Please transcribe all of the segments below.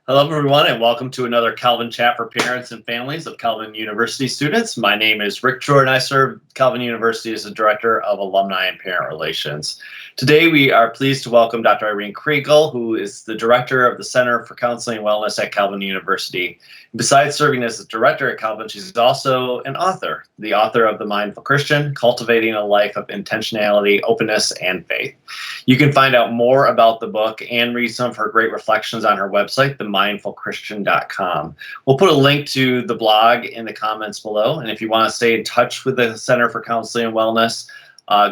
Hello, everyone, and welcome to another Calvin Chat for parents and families of Calvin University students. My name is Rick Jordan. I serve Calvin University as the Director of Alumni and Parent Relations. Today, we are pleased to welcome Dr. Irene Kriegel, who is the Director of the Center for Counseling and Wellness at Calvin University. Besides serving as the Director at Calvin, she's also an author, the author of The Mindful Christian, Cultivating a Life of Intentionality, Openness, and Faith. You can find out more about the book and read some of her great reflections on her website, themindfulchristian.com. We'll put a link to the blog in the comments below. And if you want to stay in touch with the Center for Counseling and Wellness,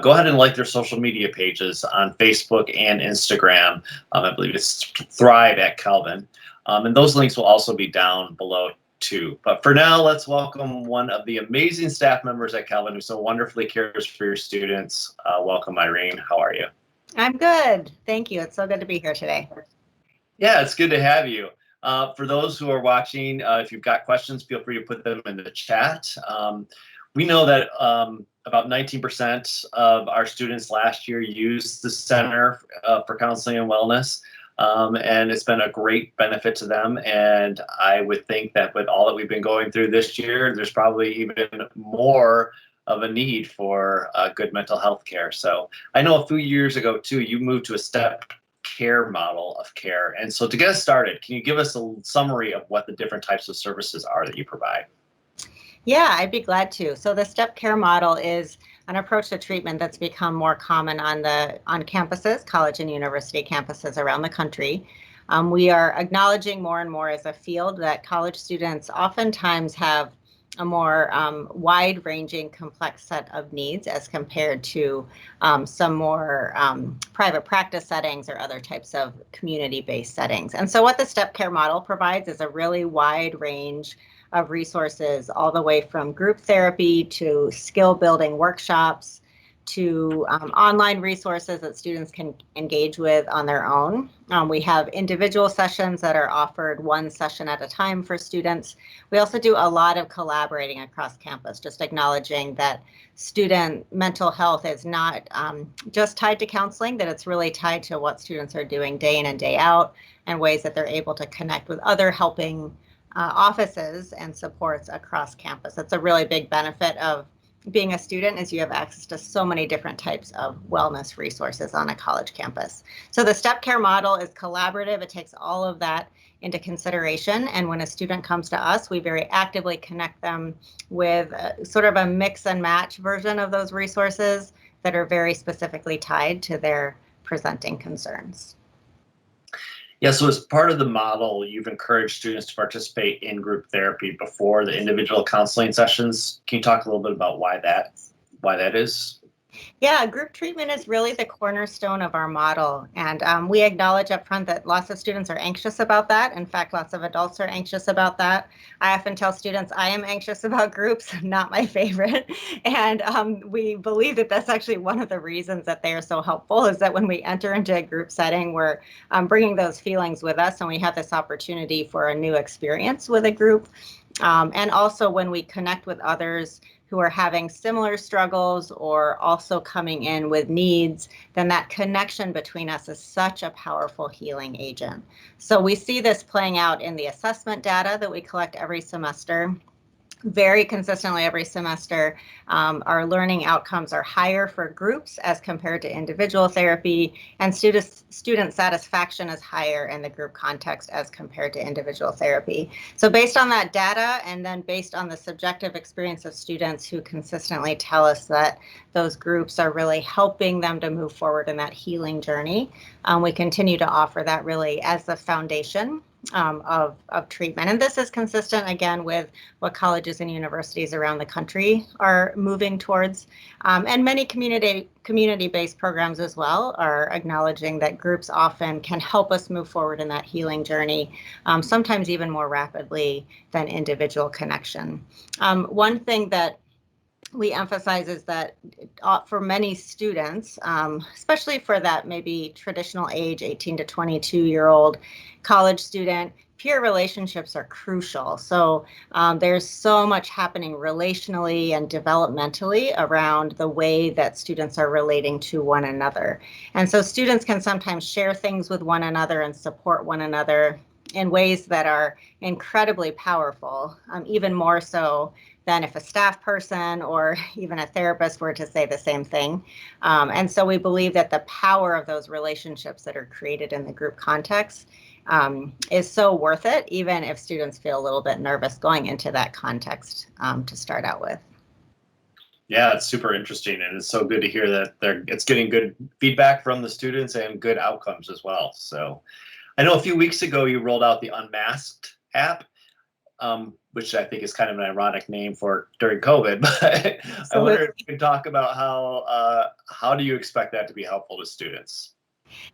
go ahead and like their social media pages on Facebook and Instagram. I believe it's Thrive at Calvin. And those links will also be down below too. But for now, let's welcome one of the amazing staff members at Calvin who so wonderfully cares for your students. Welcome, Irene. How are you? I'm good. Thank you. It's so good to be here today. Yeah, it's good to have you. For those who are watching, if you've got questions, feel free to put them in the chat. We know that about 19% of our students last year used the Center for Counseling and Wellness, and it's been a great benefit to them. And I would think that with all that we've been going through this year, there's probably even more of a need for good mental health care. So I know a few years ago, too, you moved to a step care model of care. And so to get us started, can you give us a summary of what the different types of services are that you provide? Yeah, I'd be glad to. So the step care model is an approach to treatment that's become more common on campuses, college and university campuses around the country. We are acknowledging more and more as a field that college students oftentimes have a more wide-ranging, complex set of needs as compared to some more private practice settings or other types of community-based settings. And so what the step care model provides is a really wide range of resources, all the way from group therapy to skill building workshops to online resources that students can engage with on their own. We have individual sessions that are offered one session at a time for students. We also do a lot of collaborating across campus, just acknowledging that student mental health is not just tied to counseling, that it's really tied to what students are doing day in and day out and ways that they're able to connect with other helping offices and supports across campus. That's a really big benefit of being a student, is you have access to so many different types of wellness resources on a college campus. So the step care model is collaborative. It takes all of that into consideration. And when a student comes to us, we very actively connect them with sort of a mix and match version of those resources that are very specifically tied to their presenting concerns. Yeah, so as part of the model, you've encouraged students to participate in group therapy before the individual counseling sessions. Can you talk a little bit about why that is? Yeah, group treatment is really the cornerstone of our model. And we acknowledge up front that lots of students are anxious about that. In fact, lots of adults are anxious about that. I often tell students I am anxious about groups, not my favorite. And we believe that that's actually one of the reasons that they are so helpful, is that when we enter into a group setting, we're bringing those feelings with us, and we have this opportunity for a new experience with a group. And also when we connect with others who are having similar struggles or also coming in with needs, then that connection between us is such a powerful healing agent. So we see this playing out in the assessment data that we collect every semester. Very consistently every semester, our learning outcomes are higher for groups as compared to individual therapy, and student satisfaction is higher in the group context as compared to individual therapy. So based on that data, and then based on the subjective experience of students who consistently tell us that those groups are really helping them to move forward in that healing journey, we continue to offer that really as the foundation of treatment. And this is consistent, again, with what colleges and universities around the country are moving towards. And many community-based programs as well are acknowledging that groups often can help us move forward in that healing journey, sometimes even more rapidly than individual connection. One thing that we emphasize is that for many students, especially for that maybe traditional age, 18 to 22-year-old college student, peer relationships are crucial. So there's so much happening relationally and developmentally around the way that students are relating to one another. And so students can sometimes share things with one another and support one another in ways that are incredibly powerful, even more so than if a staff person or even a therapist were to say the same thing. And so we believe that the power of those relationships that are created in the group context is so worth it, even if students feel a little bit nervous going into that context to start out with. Yeah, it's super interesting, and it's so good to hear that it's getting good feedback from the students and good outcomes as well. So I know a few weeks ago you rolled out the Unmasked app, which I think is kind of an ironic name for during COVID. But I wonder if you can talk about how do you expect that to be helpful to students?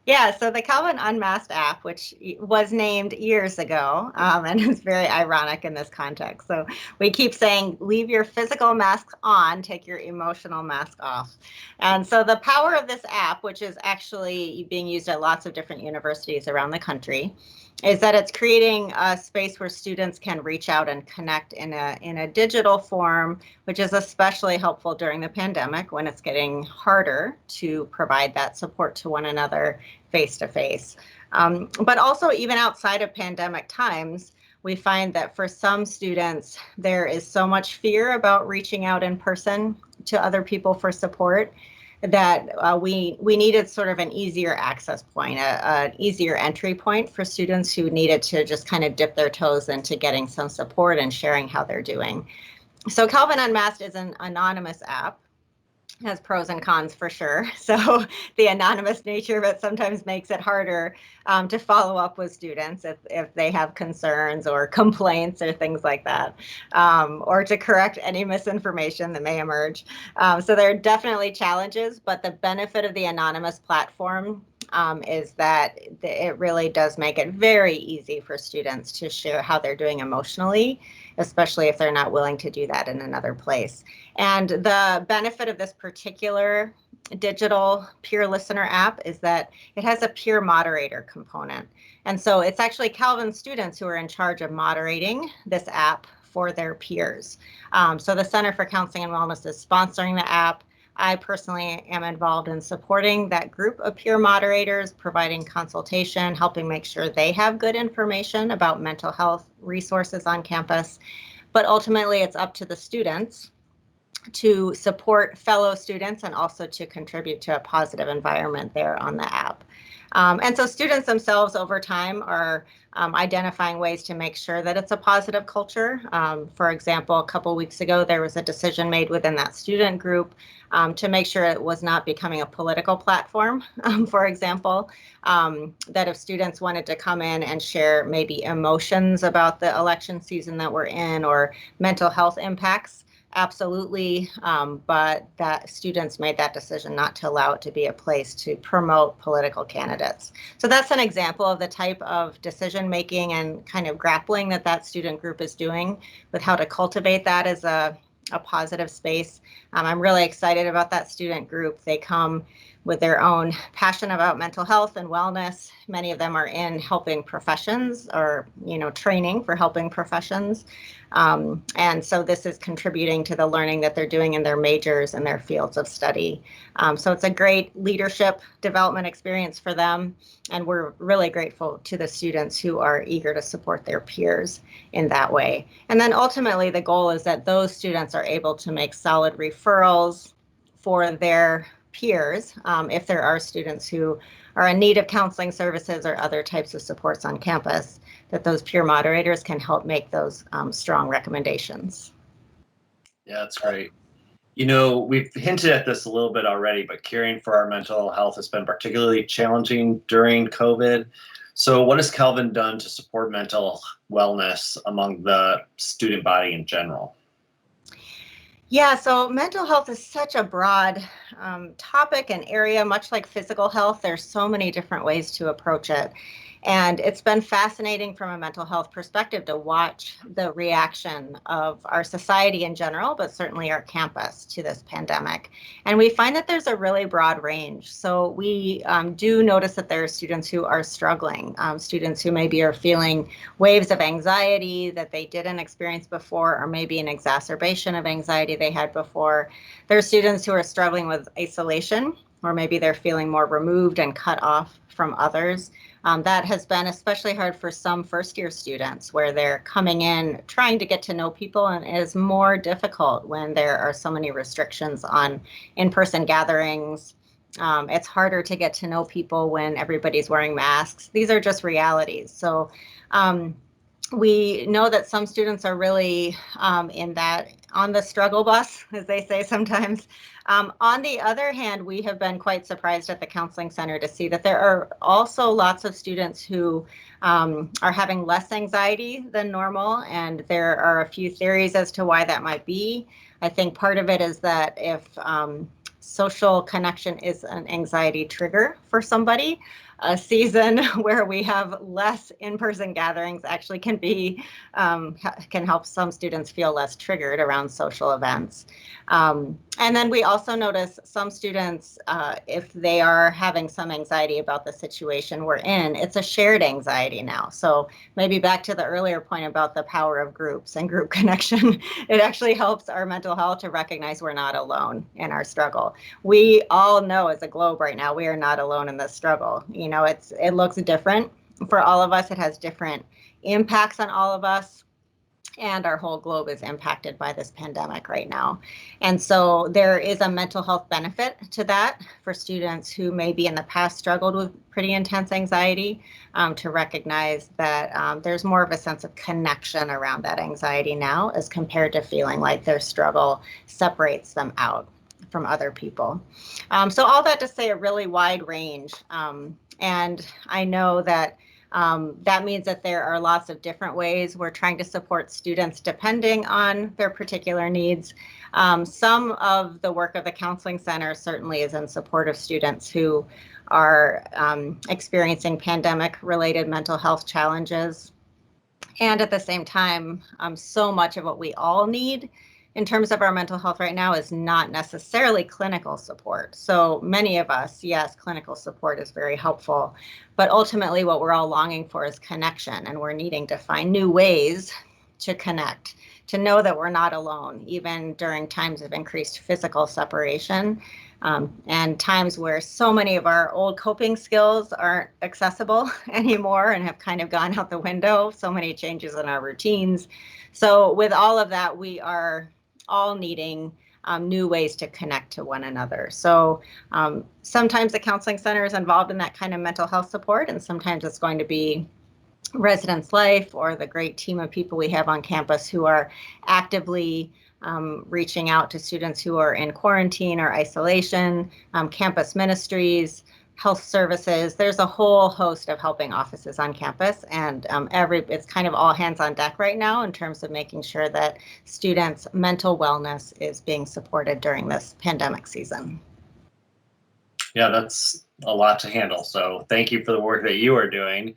Yeah, so the Calvin Unmasked app, which was named years ago, and is very ironic in this context. So we keep saying, leave your physical mask on, take your emotional mask off. And so the power of this app, which is actually being used at lots of different universities around the country, is that it's creating a space where students can reach out and connect in a digital form, which is especially helpful during the pandemic when it's getting harder to provide that support to one another face to face. But also even outside of pandemic times, we find that for some students, there is so much fear about reaching out in person to other people for support that we needed sort of an easier access point, an easier entry point for students who needed to just kind of dip their toes into getting some support and sharing how they're doing. So Calvin Unmasked is an anonymous app. Has pros and cons for sure. So the anonymous nature of it sometimes makes it harder to follow up with students if they have concerns or complaints or things like that, or to correct any misinformation that may emerge. So there are definitely challenges, but the benefit of the anonymous platform is that it really does make it very easy for students to share how they're doing emotionally, especially if they're not willing to do that in another place. And the benefit of this particular digital peer listener app is that it has a peer moderator component. And so it's actually Calvin students who are in charge of moderating this app for their peers. So the Center for Counseling and Wellness is sponsoring the app. I personally am involved in supporting that group of peer moderators, providing consultation, helping make sure they have good information about mental health resources on campus. But ultimately, it's up to the students to support fellow students and also to contribute to a positive environment there on the app. And so students themselves over time are identifying ways to make sure that it's a positive culture. For example, a couple weeks ago, there was a decision made within that student group to make sure it was not becoming a political platform, for example, that if students wanted to come in and share maybe emotions about the election season that we're in or mental health impacts, absolutely, but that students made that decision not to allow it to be a place to promote political candidates. So that's an example of the type of decision making and kind of grappling that student group is doing with how to cultivate that as a positive space. I'm really excited about that student group. They come with their own passion about mental health and wellness. Many of them are in helping professions or, training for helping professions. And so this is contributing to the learning that they're doing in their majors and their fields of study. So it's a great leadership development experience for them. And we're really grateful to the students who are eager to support their peers in that way. And then ultimately, the goal is that those students are able to make solid referrals for their peers if there are students who are in need of counseling services or other types of supports on campus, that those peer moderators can help make those strong recommendations. Yeah, that's great. We've hinted at this a little bit already, but caring for our mental health has been particularly challenging during COVID. So what has Calvin done to support mental wellness among the student body in general? Yeah, so mental health is such a broad topic and area, much like physical health. There's so many different ways to approach it. And it's been fascinating from a mental health perspective to watch the reaction of our society in general, but certainly our campus to this pandemic. And we find that there's a really broad range. So we do notice that there are students who are struggling, students who maybe are feeling waves of anxiety that they didn't experience before, or maybe an exacerbation of anxiety they had before. There are students who are struggling with isolation or maybe they're feeling more removed and cut off from others. That has been especially hard for some first-year students where they're coming in trying to get to know people, and it is more difficult when there are so many restrictions on in-person gatherings. It's harder to get to know people when everybody's wearing masks. These are just realities. So we know that some students are really in that on the struggle bus, as they say sometimes. On the other hand, we have been quite surprised at the counseling center to see that there are also lots of students who are having less anxiety than normal, and there are a few theories as to why that might be. I think part of it is that if social connection is an anxiety trigger for somebody, a season where we have less in-person gatherings actually can be can help some students feel less triggered around social events. And then we also notice some students, if they are having some anxiety about the situation we're in, it's a shared anxiety now. So maybe back to the earlier point about the power of groups and group connection, it actually helps our mental health to recognize we're not alone in our struggle. We all know as a globe right now, we are not alone in this struggle. You know, it looks different for all of us. It has different impacts on all of us. And our whole globe is impacted by this pandemic right now. And so there is a mental health benefit to that for students who maybe in the past struggled with pretty intense anxiety, to recognize that there's more of a sense of connection around that anxiety now as compared to feeling like their struggle separates them out from other people. So all that to say a really wide range. And I know that that means that there are lots of different ways we're trying to support students depending on their particular needs. Some of the work of the Counseling Center certainly is in support of students who are experiencing pandemic-related mental health challenges. And at the same time, so much of what we all need in terms of our mental health right now is not necessarily clinical support. So many of us, yes, clinical support is very helpful, but ultimately what we're all longing for is connection, and we're needing to find new ways to connect, to know that we're not alone, even during times of increased physical separation, and times where so many of our old coping skills aren't accessible anymore and have kind of gone out the window, so many changes in our routines. So with all of that, we are all needing new ways to connect to one another. So sometimes the Counseling Center is involved in that kind of mental health support, and sometimes it's going to be Residence Life or the great team of people we have on campus who are actively reaching out to students who are in quarantine or isolation, campus ministries, health services. There's a whole host of helping offices on campus, and it's kind of all hands on deck right now in terms of making sure that students' mental wellness is being supported during this pandemic season. Yeah, that's a lot to handle. So thank you for the work that you are doing.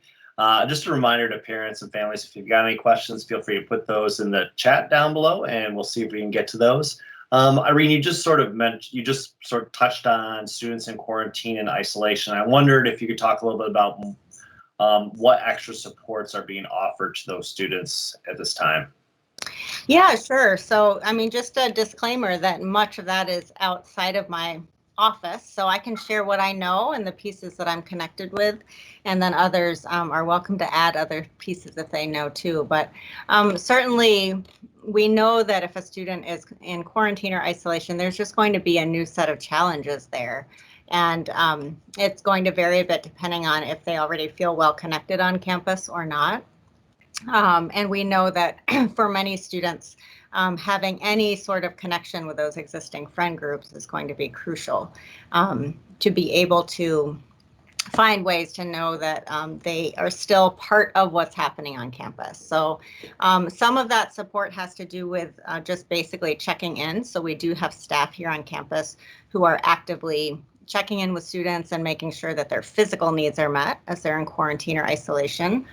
Just a reminder to parents and families, if you've got any questions, feel free to put those in the chat down below, and we'll see if we can get to those. Irene, you just sort of touched on students in quarantine and isolation. I wondered if you could talk a little bit about what extra supports are being offered to those students at this time. Yeah, sure. So, I mean, just a disclaimer that much of that is outside of my office, so I can share what I know and the pieces that I'm connected with, and then others are welcome to add other pieces if they know too. But certainly we know that if a student is in quarantine or isolation, there's just going to be a new set of challenges there. And it's going to vary a bit depending on if they already feel well connected on campus or not. And we know that for many students, having any sort of connection with those existing friend groups is going to be crucial to be able to find ways to know that they are still part of what's happening on campus. So some of that support has to do with just basically checking in. So we do have staff here on campus who are actively checking in with students and making sure that their physical needs are met as they're in quarantine or isolation.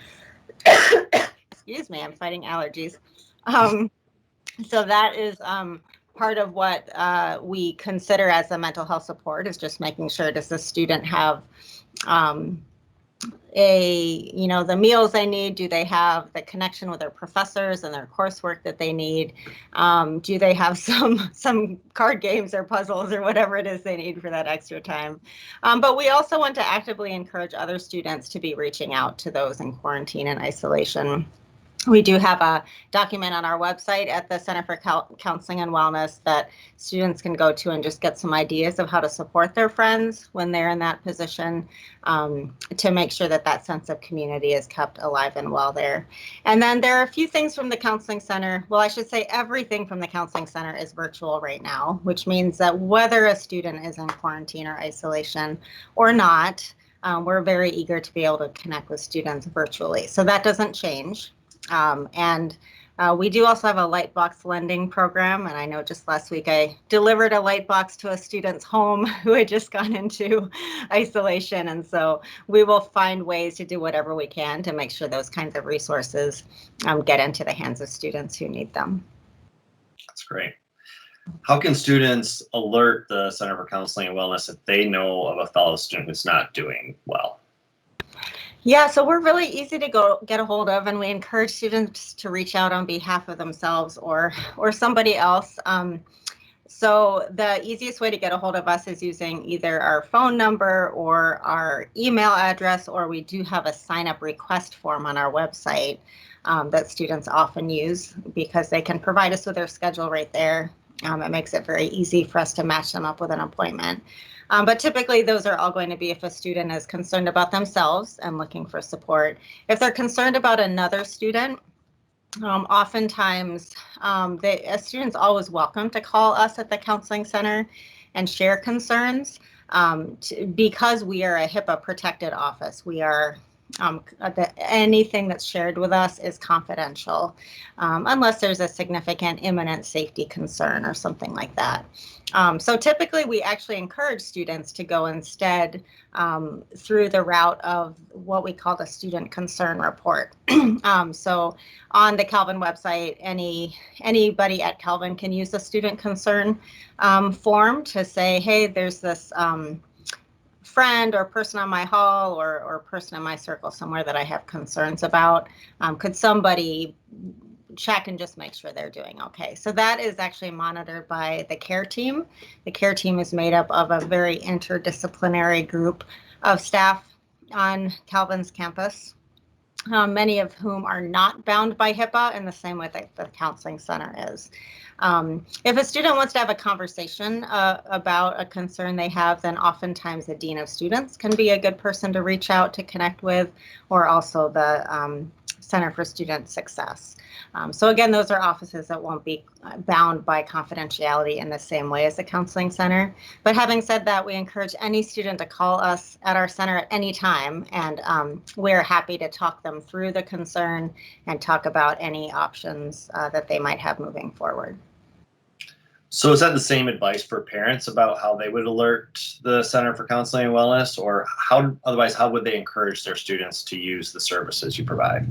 Excuse me, I'm fighting allergies. So that is part of what we consider as a mental health support, is just making sure, does the student have the meals they need? Do they have the connection with their professors and their coursework that they need? Do they have some card games or puzzles or whatever it is they need for that extra time? But we also want to actively encourage other students to be reaching out to those in quarantine and isolation. We do have a document on our website at the Center for Counseling and Wellness that students can go to and just get some ideas of how to support their friends when they're in that position, to make sure that that sense of community is kept alive and well there. And then there are a few things from the Counseling Center. Well, I should say everything from the Counseling Center is virtual right now, which means that whether a student is in quarantine or isolation or not, we're very eager to be able to connect with students virtually. So that doesn't change. And we do also have a Lightbox lending program. And I know just last week I delivered a Lightbox to a student's home who had just gone into isolation. And so we will find ways to do whatever we can to make sure those kinds of resources get into the hands of students who need them. That's great. How can students alert the Center for Counseling and Wellness if they know of a fellow student who's not doing well? Yeah, so we're really easy to get a hold of, and we encourage students to reach out on behalf of themselves or somebody else. So the easiest way to get a hold of us is using either our phone number or our email address, or we do have a sign-up request form on our website that students often use because they can provide us with their schedule right there. It makes it very easy for us to match them up with an appointment. But typically those are all going to be if a student is concerned about themselves and looking for support. If they're concerned about another student, oftentimes a student's always welcome to call us at the Counseling Center and share concerns, because we are a HIPAA protected office. We are anything that's shared with us is confidential, unless there's a significant imminent safety concern or something like that. So typically we actually encourage students to go instead through the route of what we call the student concern report. So on the Calvin website, anybody at Calvin can use the student concern form to say, hey, there's this friend or person on my hall or person in my circle somewhere that I have concerns about. Could somebody check and just make sure they're doing okay? So that is actually monitored by the care team. The care team is made up of a very interdisciplinary group of staff on Calvin's campus, many of whom are not bound by HIPAA in the same way that the Counseling Center is. If a student wants to have a conversation about a concern they have, then oftentimes the Dean of Students can be a good person to reach out to connect with, or also the Center for Student Success. So again, those are offices that won't be bound by confidentiality in the same way as the Counseling Center. But having said that, we encourage any student to call us at our center at any time, and we're happy to talk them through the concern and talk about any options that they might have moving forward. So is that the same advice for parents about how they would alert the Center for Counseling and Wellness, or how would they encourage their students to use the services you provide?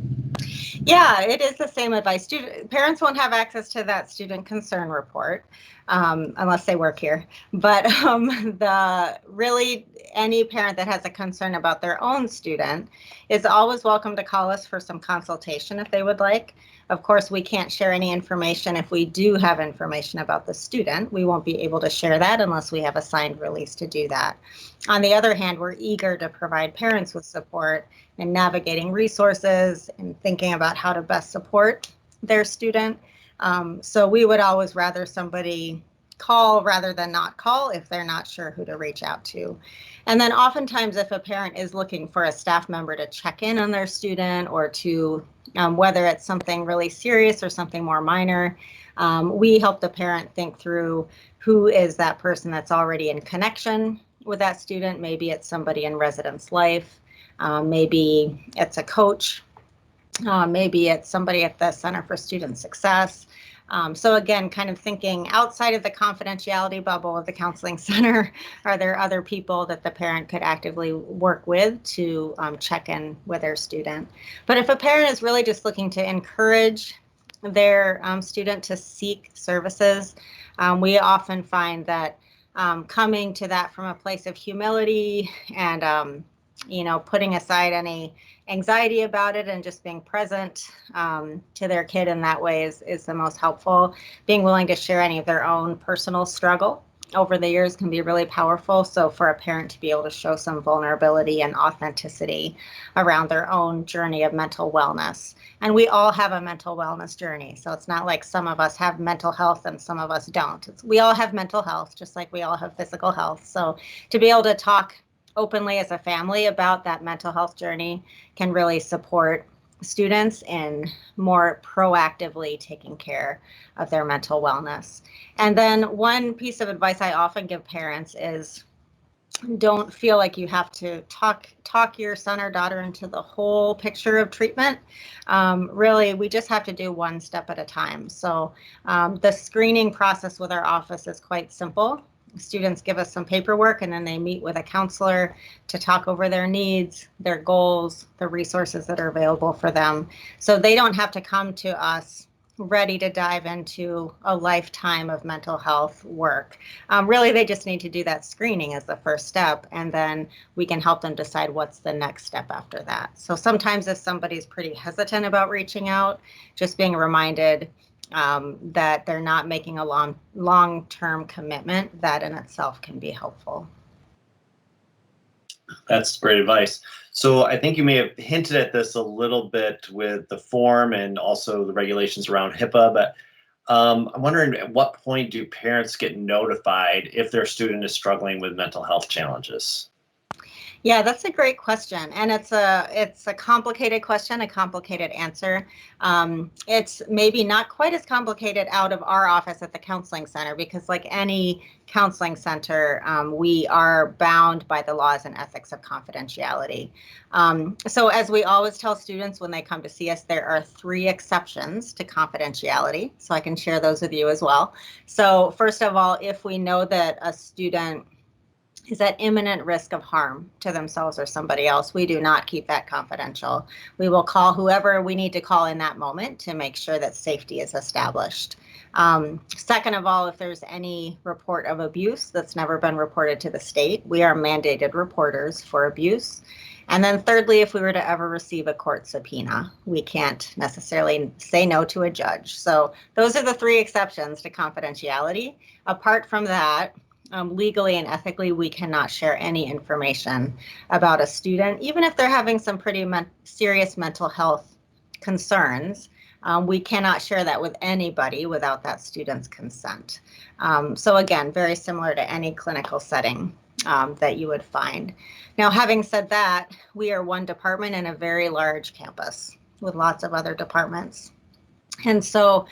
Yeah, it is the same advice. Parents won't have access to that student concern report unless they work here. But really any parent that has a concern about their own student is always welcome to call us for some consultation if they would like. Of course, we can't share any information if we do have information about the student. We won't be able to share that unless we have a signed release to do that. On the other hand, we're eager to provide parents with support in navigating resources and thinking about how to best support their student. So we would always rather somebody call rather than not call if they're not sure who to reach out to. And then oftentimes if a parent is looking for a staff member to check in on their student, or to whether it's something really serious or something more minor, we help the parent think through who is that person that's already in connection with that student. Maybe it's somebody in residence life, maybe it's a coach, maybe it's somebody at the Center for Student Success. So again, kind of thinking outside of the confidentiality bubble of the Counseling Center, are there other people that the parent could actively work with to check in with their student? But if a parent is really just looking to encourage their student to seek services, we often find that coming to that from a place of humility and putting aside any anxiety about it and just being present to their kid in that way is the most helpful. Being willing to share any of their own personal struggle over the years can be really powerful. So for a parent to be able to show some vulnerability and authenticity around their own journey of mental wellness. And we all have a mental wellness journey. So it's not like some of us have mental health and some of us don't. We all have mental health, just like we all have physical health. So to be able to talk openly as a family about that mental health journey can really support students in more proactively taking care of their mental wellness. And then one piece of advice I often give parents is don't feel like you have to talk your son or daughter into the whole picture of treatment. Really, we just have to do one step at a time. So the screening process with our office is quite simple. Students give us some paperwork and then they meet with a counselor to talk over their needs, their goals, the resources that are available for them. So they don't have to come to us ready to dive into a lifetime of mental health work. Really, they just need to do that screening as the first step, and then we can help them decide what's the next step after that. So sometimes if somebody's pretty hesitant about reaching out, just being reminded that they're not making a long-term commitment, that in itself can be helpful. That's great advice. So I think you may have hinted at this a little bit with the form and also the regulations around HIPAA, but I'm wondering at what point do parents get notified if their student is struggling with mental health challenges? Yeah, that's a great question, and it's a complicated question, a complicated answer. It's maybe not quite as complicated out of our office at the counseling center because, like any counseling center, we are bound by the laws and ethics of confidentiality. So, as we always tell students when they come to see us, there are 3 exceptions to confidentiality. So I can share those with you as well. So, first of all, if we know that a student is at imminent risk of harm to themselves or somebody else, we do not keep that confidential. We will call whoever we need to call in that moment to make sure that safety is established. Second of all, if there's any report of abuse that's never been reported to the state, we are mandated reporters for abuse. And then thirdly, if we were to ever receive a court subpoena, we can't necessarily say no to a judge. So those are the 3 exceptions to confidentiality. Apart from that, legally and ethically, we cannot share any information about a student, even if they're having some pretty serious mental health concerns. We cannot share that with anybody without that student's consent. So again, very similar to any clinical setting that you would find. Now, having said that, we are one department in a very large campus with lots of other departments. And so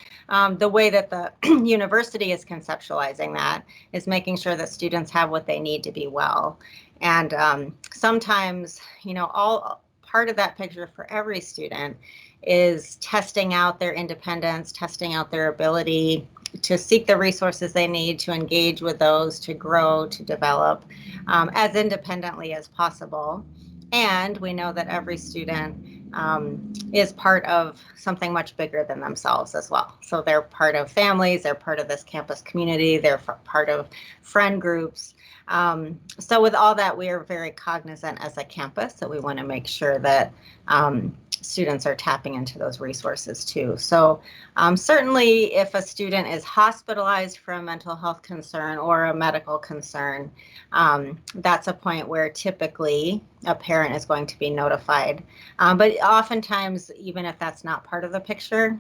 the way that the university is conceptualizing that is making sure that students have what they need to be well. And sometimes, all part of that picture for every student is testing out their independence, testing out their ability to seek the resources they need to engage with those, to grow, to develop as independently as possible. And we know that every student is part of something much bigger than themselves as well. So they're part of families, they're part of this campus community, they're part of friend groups. So with all that, we are very cognizant as a campus that we want to make sure that students are tapping into those resources too. So certainly if a student is hospitalized for a mental health concern or a medical concern, that's a point where typically a parent is going to be notified. But oftentimes, even if that's not part of the picture,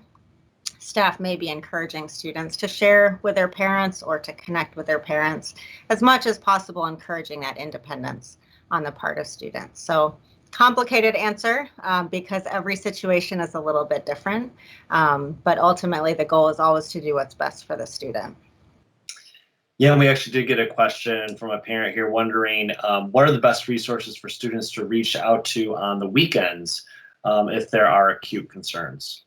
staff may be encouraging students to share with their parents or to connect with their parents as much as possible, encouraging that independence on the part of students. So complicated answer because every situation is a little bit different, but ultimately the goal is always to do what's best for the student. Yeah, and we actually did get a question from a parent here wondering what are the best resources for students to reach out to on the weekends if there are acute concerns?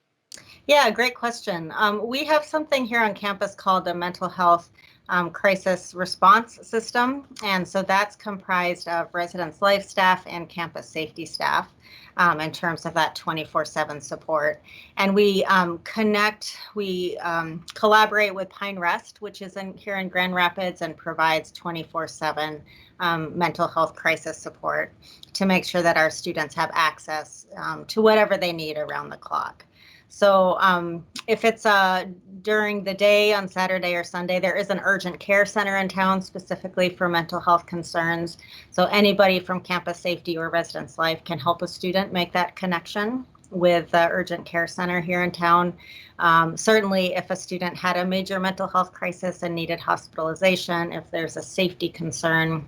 Yeah, great question. We have something here on campus called the Mental Health crisis response system. And so that's comprised of residence life staff and campus safety staff in terms of that 24/7 support. And we collaborate with Pine Rest, which is here in Grand Rapids and provides 24/7 mental health crisis support to make sure that our students have access to whatever they need around the clock. So if it's during the day on Saturday or Sunday, there is an urgent care center in town specifically for mental health concerns. So anybody from campus safety or residence life can help a student make that connection with the urgent care center here in town. Certainly, if a student had a major mental health crisis and needed hospitalization, if there's a safety concern,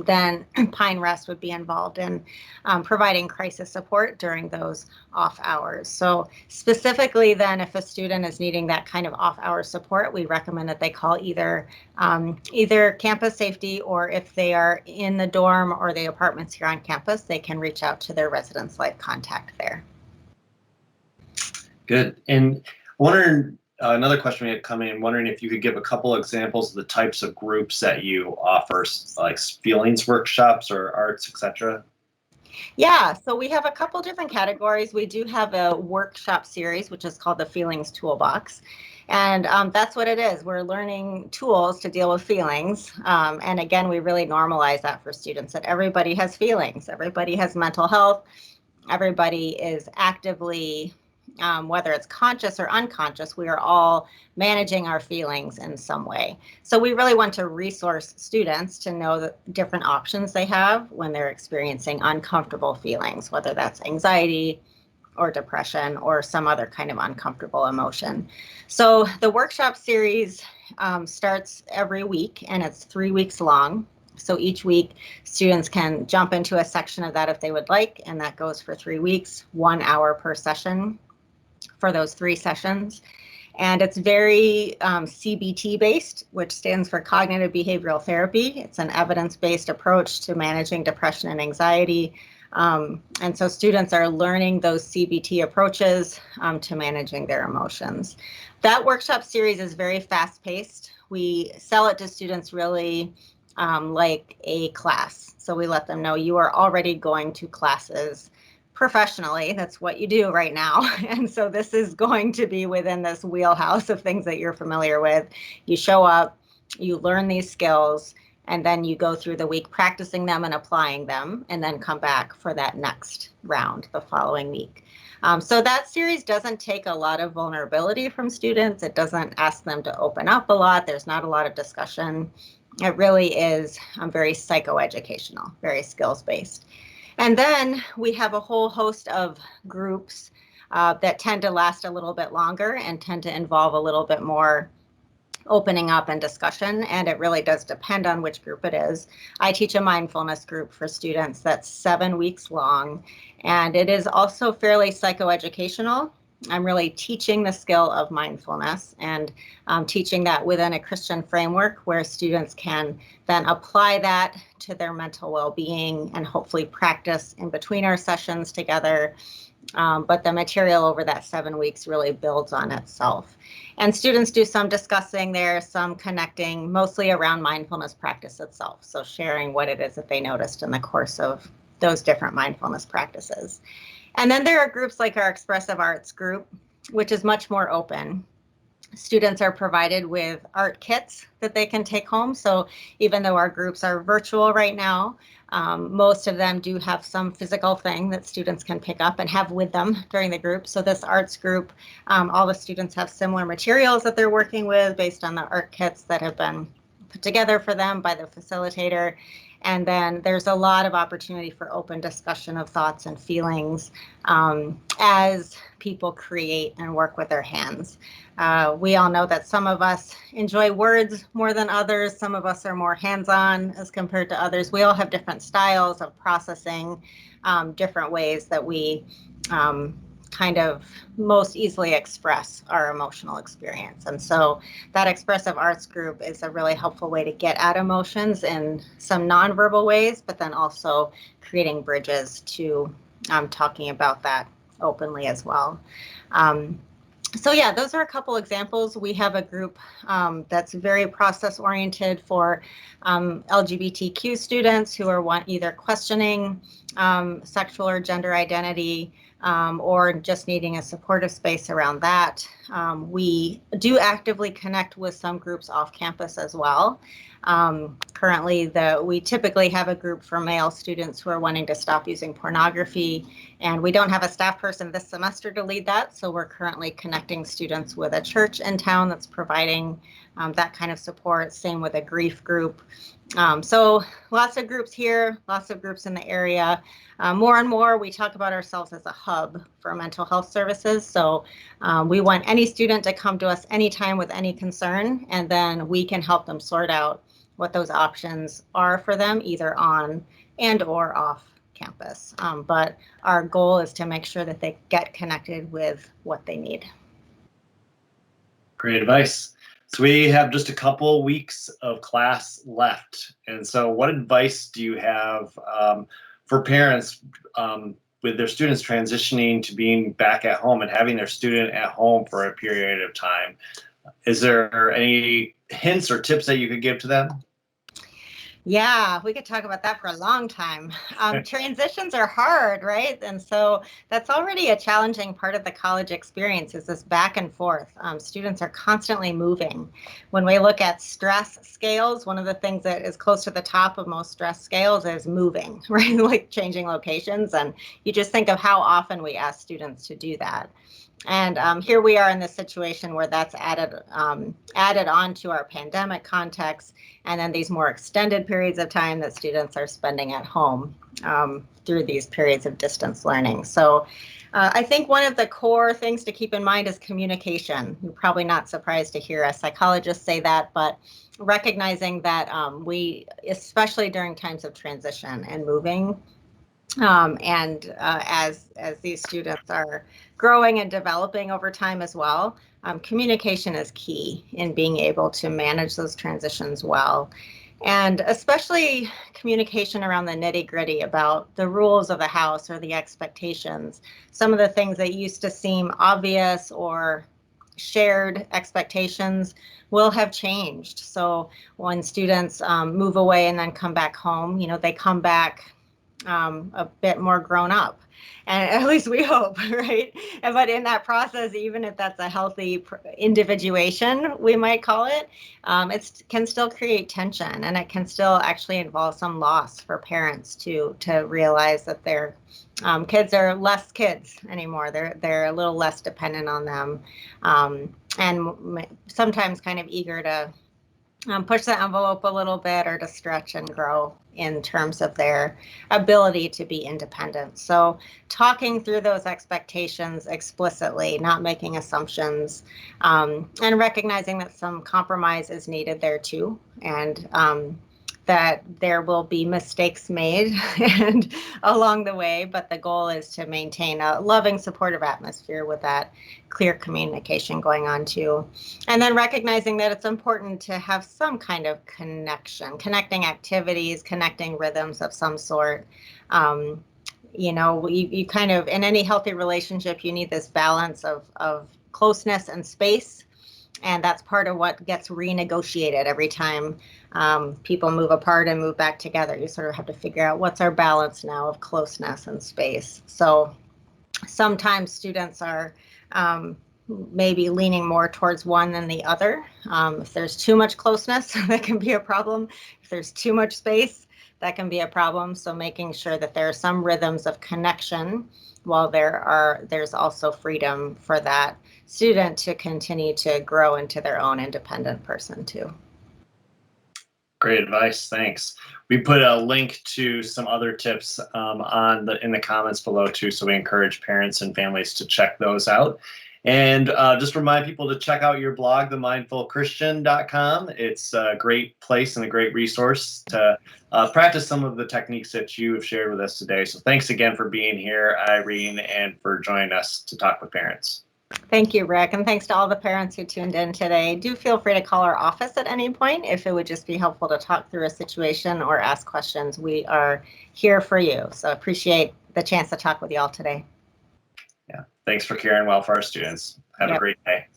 then Pine Rest would be involved in providing crisis support during those off hours. So specifically then, if a student is needing that kind of off-hour support, we recommend that they call either campus safety, or if they are in the dorm or the apartments here on campus, they can reach out to their residence life contact there. Good. And wondering, another question we had come in, wondering if you could give a couple examples of the types of groups that you offer, like feelings workshops or arts, etc. Yeah, so we have a couple different categories. We do have a workshop series, which is called the Feelings Toolbox. And that's what it is. We're learning tools to deal with feelings. And again, we really normalize that for students, that everybody has feelings. Everybody has mental health. Everybody is actively, whether it's conscious or unconscious, we are all managing our feelings in some way. So we really want to resource students to know the different options they have when they're experiencing uncomfortable feelings, whether that's anxiety or depression or some other kind of uncomfortable emotion. So the workshop series starts every week, and it's 3 weeks long. So each week, students can jump into a section of that if they would like, and that goes for 3 weeks, 1 hour per session for those 3 sessions. And it's very CBT based, which stands for cognitive behavioral therapy. It's an evidence-based approach to managing depression and anxiety. And so students are learning those CBT approaches to managing their emotions. That workshop series is very fast-paced. We sell it to students really like a class. So we let them know you are already going to classes professionally. That's what you do right now. And so this is going to be within this wheelhouse of things that you're familiar with. You show up, you learn these skills, and then you go through the week practicing them and applying them, and then come back for that next round the following week. So that series doesn't take a lot of vulnerability from students. It doesn't ask them to open up a lot. There's not a lot of discussion. It really is very psychoeducational, very skills-based. And then we have a whole host of groups that tend to last a little bit longer and tend to involve a little bit more opening up and discussion, and it really does depend on which group it is. I teach a mindfulness group for students that's 7 weeks long, and it is also fairly psychoeducational. I'm really teaching the skill of mindfulness and teaching that within a Christian framework where students can then apply that to their mental well-being and hopefully practice in between our sessions together. But the material over that 7 weeks really builds on itself. And students do some discussing there, some connecting, mostly around mindfulness practice itself. So sharing what it is that they noticed in the course of those different mindfulness practices. And then there are groups like our Expressive Arts group, which is much more open. Students are provided with art kits that they can take home. So even though our groups are virtual right now, most of them do have some physical thing that students can pick up and have with them during the group. So this arts group, all the students have similar materials that they're working with based on the art kits that have been put together for them by the facilitator. And then there's a lot of opportunity for open discussion of thoughts and feelings as people create and work with their hands. We all know that some of us enjoy words more than others. Some of us are more hands-on as compared to others. We all have different styles of processing, different ways that we kind of most easily express our emotional experience. And so that Expressive Arts group is a really helpful way to get at emotions in some nonverbal ways, but then also creating bridges to talking about that openly as well. So yeah, those are a couple examples. We have a group that's very process oriented for LGBTQ students who are either questioning sexual or gender identity or just needing a supportive space around that. We do actively connect with some groups off campus as well. Currently, we typically have a group for male students who are wanting to stop using pornography, and we don't have a staff person this semester to lead that, so we're currently connecting students with a church in town that's providing that kind of support. Same with a grief group. So lots of groups here, lots of groups in the area. More and more, we talk about ourselves as a hub for mental health services. So we want any student to come to us anytime with any concern, and then we can help them sort out what those options are for them, either on and or off campus. But our goal is to make sure that they get connected with what they need. Great advice. So we have just a couple weeks of class left. And so what advice do you have for parents with their students transitioning to being back at home and having their student at home for a period of time? Is there any hints or tips that you could give to them? Yeah, we could talk about that for a long time. Transitions are hard, right? And so that's already a challenging part of the college experience is this back and forth. Students are constantly moving. When we look at stress scales, one of the things that is close to the top of most stress scales is moving, right? Like changing locations. And you just think of how often we ask students to do that. And here we are in this situation where that's added on to our pandemic context, and then these more extended periods of time that students are spending at home through these periods of distance learning. So I think one of the core things to keep in mind is communication. You're probably not surprised to hear a psychologist say that, but recognizing that we, especially during times of transition and moving, as these students are growing and developing over time as well, communication is key in being able to manage those transitions well. And especially communication around the nitty gritty about the rules of the house or the expectations. Some of the things that used to seem obvious or shared expectations will have changed. So when students move away and then come back home, they come back a bit more grown up, and at least we hope, right? But in that process, even if that's a healthy individuation, we might call it, it can still create tension, and it can still actually involve some loss for parents to realize that their kids are less kids anymore. They're a little less dependent on them, and sometimes kind of eager to push the envelope a little bit or to stretch and grow in terms of their ability to be independent. So talking through those expectations explicitly, not making assumptions, and recognizing that some compromise is needed there too, and that there will be mistakes made and along the way, but the goal is to maintain a loving, supportive atmosphere with that clear communication going on too. And then recognizing that it's important to have some kind of connecting activities, connecting rhythms of some sort. You kind of, in any healthy relationship, you need this balance of closeness and space. And that's part of what gets renegotiated every time people move apart and move back together. You sort of have to figure out what's our balance now of closeness and space. So sometimes students are maybe leaning more towards one than the other. If there's too much closeness, that can be a problem. If there's too much space, that can be a problem. So making sure that there are some rhythms of connection while there's also freedom for that student to continue to grow into their own independent person too. Great advice. Thanks. We put a link to some other tips in the comments below too, so we encourage parents and families to check those out. And just remind people to check out your blog, themindfulchristian.com. It's a great place and a great resource to practice some of the techniques that you have shared with us today. So thanks again for being here, Irene, and for joining us to talk with parents. Thank you, Rick, and thanks to all the parents who tuned in today. Do feel free to call our office at any point if it would just be helpful to talk through a situation or ask questions. We are here for you, so appreciate the chance to talk with you all today. Yeah. Thanks for caring well for our students. Have a great day.